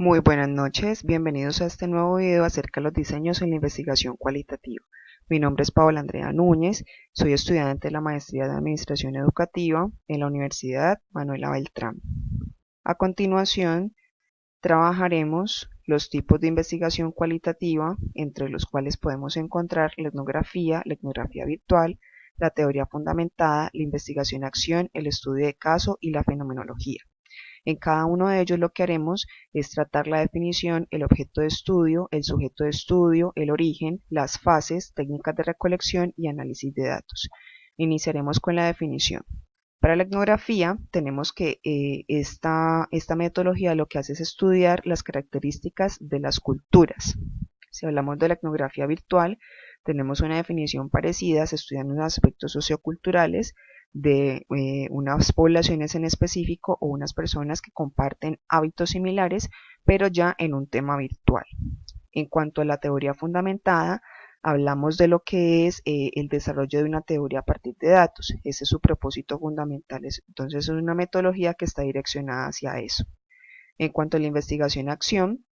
Muy buenas noches, bienvenidos a este nuevo video acerca de los diseños en la investigación cualitativa. Mi nombre es Paola Andrea Núñez, soy estudiante de la Maestría de Administración Educativa en la Universidad Manuela Beltrán. A continuación, trabajaremos los tipos de investigación cualitativa, entre los cuales podemos encontrar la etnografía virtual, la teoría fundamentada, la investigación-acción, el estudio de caso y la fenomenología. En cada uno de ellos lo que haremos es tratar la definición, el objeto de estudio, el sujeto de estudio, el origen, las fases, técnicas de recolección y análisis de datos. Iniciaremos con la definición. Para la etnografía tenemos que esta metodología lo que hace es estudiar las características de las culturas. Si hablamos de la etnografía virtual, tenemos una definición parecida, se estudian los aspectos socioculturales de unas poblaciones en específico o unas personas que comparten hábitos similares, pero ya en un tema virtual. En cuanto a la teoría fundamentada, hablamos de lo que es el desarrollo de una teoría a partir de datos. Ese es su propósito fundamental. Entonces es una metodología que está direccionada hacia eso. En cuanto a la investigación-acción,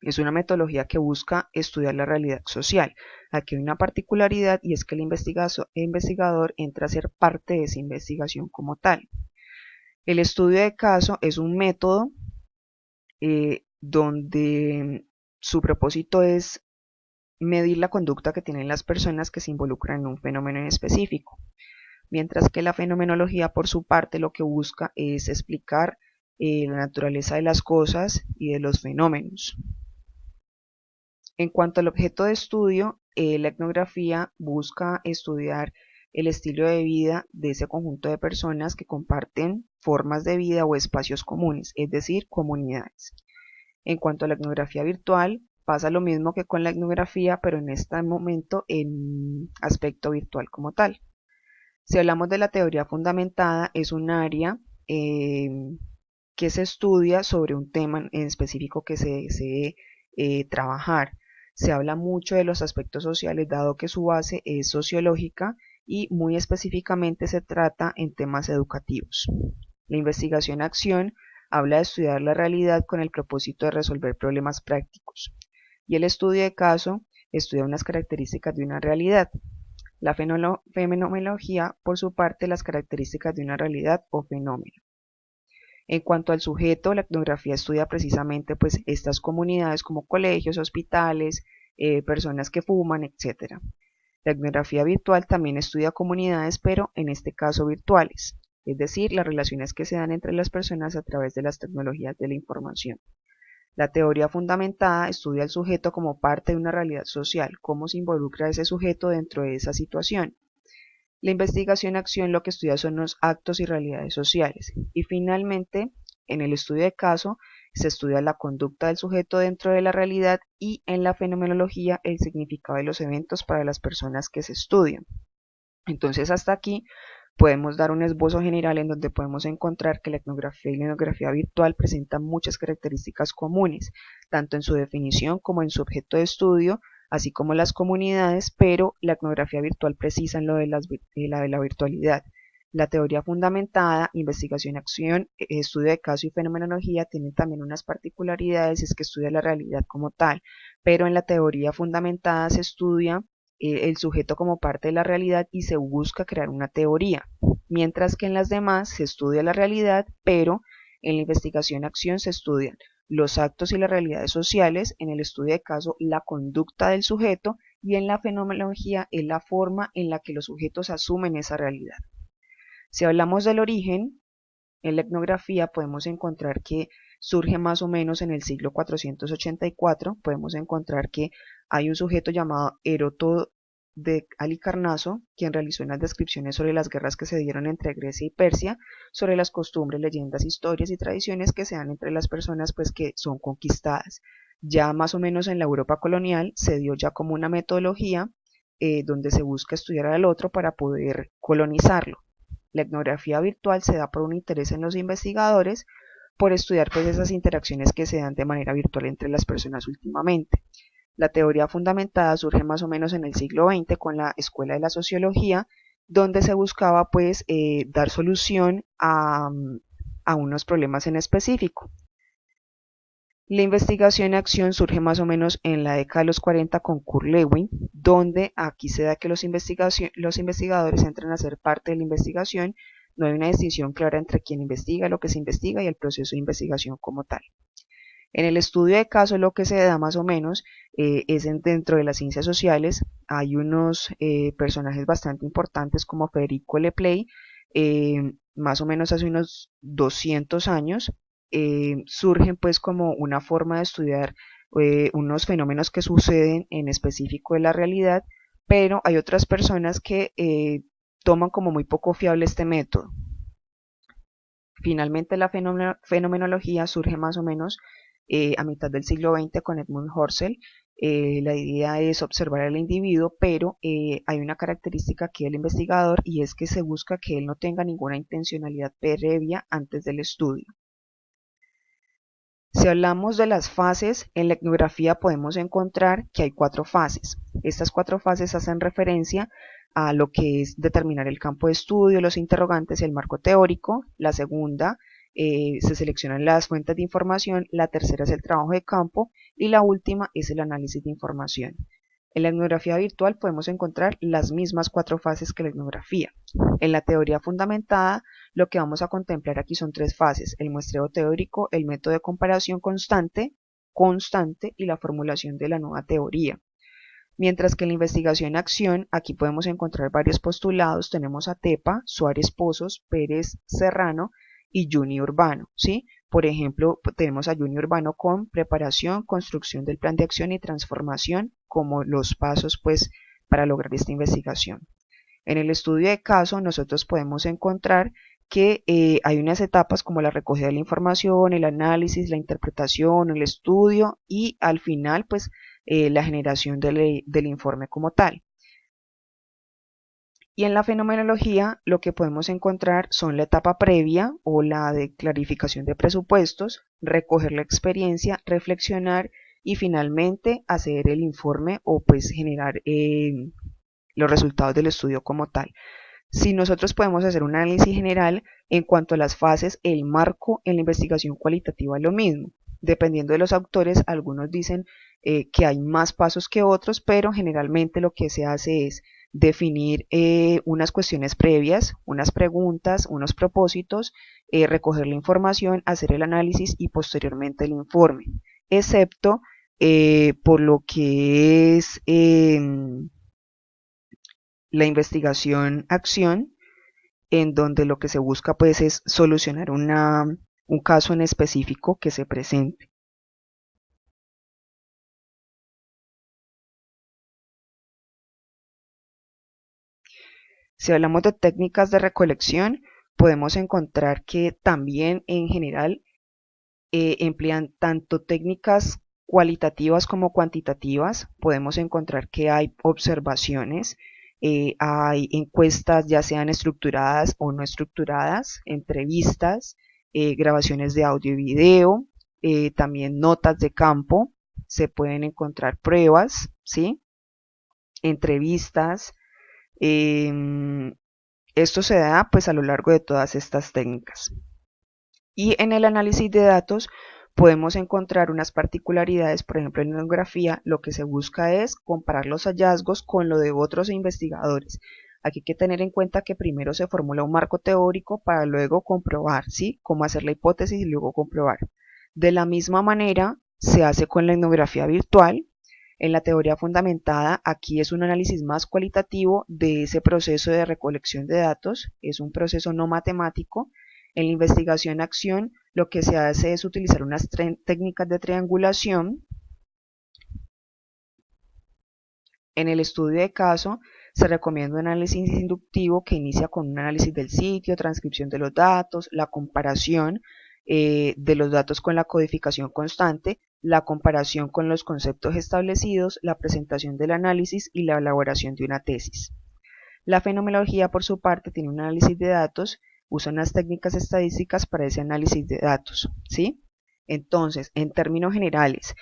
es una metodología que busca estudiar la realidad social. Aquí hay una particularidad y es que el investigador entra a ser parte de esa investigación como tal. El estudio de caso es un método donde su propósito es medir la conducta que tienen las personas que se involucran en un fenómeno en específico, mientras que la fenomenología por su parte lo que busca es explicar la naturaleza de las cosas y de los fenómenos. En cuanto al objeto de estudio, la etnografía busca estudiar el estilo de vida de ese conjunto de personas que comparten formas de vida o espacios comunes, es decir, comunidades. En cuanto a la etnografía virtual, pasa lo mismo que con la etnografía, pero en este momento en aspecto virtual como tal. Si hablamos de la teoría fundamentada, es un área que se estudia sobre un tema en específico que se desee trabajar. Se habla mucho de los aspectos sociales, dado que su base es sociológica y muy específicamente se trata en temas educativos. La investigación-acción habla de estudiar la realidad con el propósito de resolver problemas prácticos. Y el estudio de caso estudia unas características de una realidad. La fenomenología, por su parte, las características de una realidad o fenómeno. En cuanto al sujeto, la etnografía estudia precisamente pues estas comunidades como colegios, hospitales, personas que fuman, etc. La etnografía virtual también estudia comunidades, pero en este caso virtuales, es decir, las relaciones que se dan entre las personas a través de las tecnologías de la información. La teoría fundamentada estudia al sujeto como parte de una realidad social, cómo se involucra ese sujeto dentro de esa situación. La investigación-acción lo que estudia son los actos y realidades sociales. Y finalmente, en el estudio de caso, se estudia la conducta del sujeto dentro de la realidad y en la fenomenología el significado de los eventos para las personas que se estudian. Entonces, hasta aquí podemos dar un esbozo general en donde podemos encontrar que la etnografía y la etnografía virtual presentan muchas características comunes, tanto en su definición como en su objeto de estudio, así como las comunidades, pero la etnografía virtual precisa en lo de la virtualidad. La teoría fundamentada, investigación-acción, estudio de caso y fenomenología tienen también unas particularidades, es que estudia la realidad como tal, pero en la teoría fundamentada se estudia el sujeto como parte de la realidad y se busca crear una teoría, mientras que en las demás se estudia la realidad, pero en la investigación-acción se estudian los actos y las realidades sociales, en el estudio de caso la conducta del sujeto y en la fenomenología es la forma en la que los sujetos asumen esa realidad. Si hablamos del origen, en la etnografía podemos encontrar que surge más o menos en el siglo 484, podemos encontrar que hay un sujeto llamado Heródoto de Halicarnaso, quien realizó unas descripciones sobre las guerras que se dieron entre Grecia y Persia, sobre las costumbres, leyendas, historias y tradiciones que se dan entre las personas pues que son conquistadas. Ya más o menos en la Europa colonial se dio ya como una metodología donde se busca estudiar al otro para poder colonizarlo. La etnografía virtual se da por un interés en los investigadores por estudiar pues esas interacciones que se dan de manera virtual entre las personas últimamente. La teoría fundamentada surge más o menos en el siglo XX con la Escuela de la Sociología, donde se buscaba pues dar solución a unos problemas en específico. La investigación acción surge más o menos en la década de los 40 con Kurt Lewin, donde aquí se da que los investigadores entran a ser parte de la investigación. No hay una distinción clara entre quién investiga, lo que se investiga y el proceso de investigación como tal. En el estudio de caso lo que se da más o menos es dentro de las ciencias sociales. Hay unos personajes bastante importantes como Federico Lepley, más o menos hace unos 200 años, surgen pues como una forma de estudiar unos fenómenos que suceden en específico de la realidad, pero hay otras personas que toman como muy poco fiable este método. Finalmente la fenomenología surge más o menos a mitad del siglo XX con Edmund Husserl. La idea es observar al individuo, pero hay una característica aquí del investigador y es que se busca que él no tenga ninguna intencionalidad previa antes del estudio. Si hablamos de las fases, en la etnografía podemos encontrar que hay 4 fases. Estas 4 fases hacen referencia a lo que es determinar el campo de estudio, los interrogantes y el marco teórico. La segunda, se seleccionan las fuentes de información. La tercera es el trabajo de campo y la última es el análisis de información. En la etnografía virtual podemos encontrar las mismas 4 fases que la etnografía. En la teoría fundamentada, lo que vamos a contemplar aquí son 3 fases: el muestreo teórico, el método de comparación constante y la formulación de la nueva teoría. Mientras que en la investigación-acción, aquí podemos encontrar varios postulados. Tenemos a Tepa, Suárez Pozos, Pérez Serrano y Juni Urbano, ¿sí? Por ejemplo, tenemos a Juni Urbano con preparación, construcción del plan de acción y transformación como los pasos pues para lograr esta investigación. En el estudio de caso nosotros podemos encontrar que hay unas etapas como la recogida de la información, el análisis, la interpretación, el estudio y al final pues la generación del informe como tal. Y en la fenomenología lo que podemos encontrar son la etapa previa o la de clarificación de presupuestos, recoger la experiencia, reflexionar y finalmente hacer el informe o pues generar los resultados del estudio como tal. Si nosotros podemos hacer un análisis general en cuanto a las fases, el marco en la investigación cualitativa es lo mismo. Dependiendo de los autores, algunos dicen que hay más pasos que otros, pero generalmente lo que se hace es definir unas cuestiones previas, unas preguntas, unos propósitos, recoger la información, hacer el análisis y posteriormente el informe, excepto por lo que es la investigación-acción, en donde lo que se busca pues es solucionar un caso en específico que se presente. Si hablamos de técnicas de recolección, podemos encontrar que también en general emplean tanto técnicas cualitativas como cuantitativas. Podemos encontrar que hay observaciones, hay encuestas ya sean estructuradas o no estructuradas, entrevistas, grabaciones de audio y video, también notas de campo, se pueden encontrar pruebas, ¿sí? Entrevistas. Esto se da pues a lo largo de todas estas técnicas. Y en el análisis de datos podemos encontrar unas particularidades. Por ejemplo, en la etnografía lo que se busca es comparar los hallazgos con lo de otros investigadores. Aquí hay que tener en cuenta que primero se formula un marco teórico para luego comprobar, ¿sí? Cómo hacer la hipótesis y luego comprobar. De la misma manera se hace con la etnografía virtual. En la teoría fundamentada, aquí es un análisis más cualitativo de ese proceso de recolección de datos. Es un proceso no matemático. En la investigación-acción, lo que se hace es utilizar unas técnicas de triangulación. En el estudio de caso, se recomienda un análisis inductivo que inicia con un análisis del sitio, transcripción de los datos, la comparación de los datos con la codificación constante, la comparación con los conceptos establecidos, la presentación del análisis y la elaboración de una tesis. La fenomenología, por su parte, tiene un análisis de datos, usa unas técnicas estadísticas para ese análisis de datos, ¿sí? Entonces, en términos generales,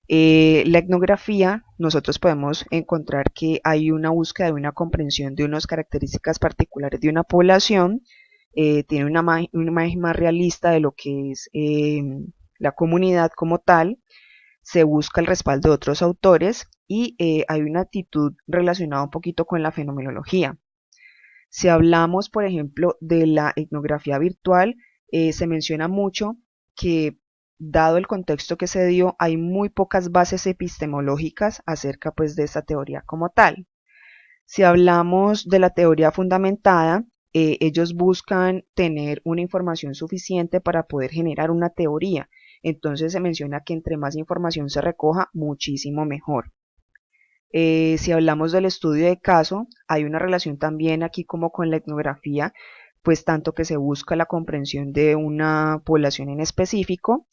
la etnografía, nosotros podemos encontrar que hay una búsqueda de una comprensión de unas características particulares de una población, tiene una imagen más realista de lo que es la comunidad como tal, se busca el respaldo de otros autores y hay una actitud relacionada un poquito con la fenomenología. Si hablamos, por ejemplo, de la etnografía virtual, se menciona mucho que, dado el contexto que se dio, hay muy pocas bases epistemológicas acerca pues, de esta teoría como tal. Si hablamos de la teoría fundamentada, ellos buscan tener una información suficiente para poder generar una teoría. Entonces se menciona que entre más información se recoja, muchísimo mejor. Si hablamos del estudio de caso, hay una relación también aquí como con la etnografía, pues tanto que se busca la comprensión de una población en específico.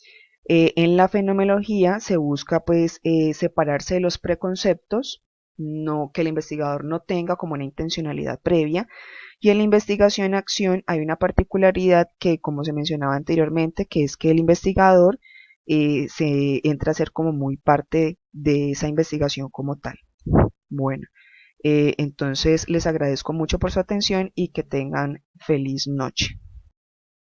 En la fenomenología se busca pues separarse de los preconceptos, no, que el investigador no tenga como una intencionalidad previa, y en la investigación-acción hay una particularidad que, como se mencionaba anteriormente, que es que el investigador se entra a ser como muy parte de esa investigación como tal. Bueno, entonces les agradezco mucho por su atención y que tengan feliz noche.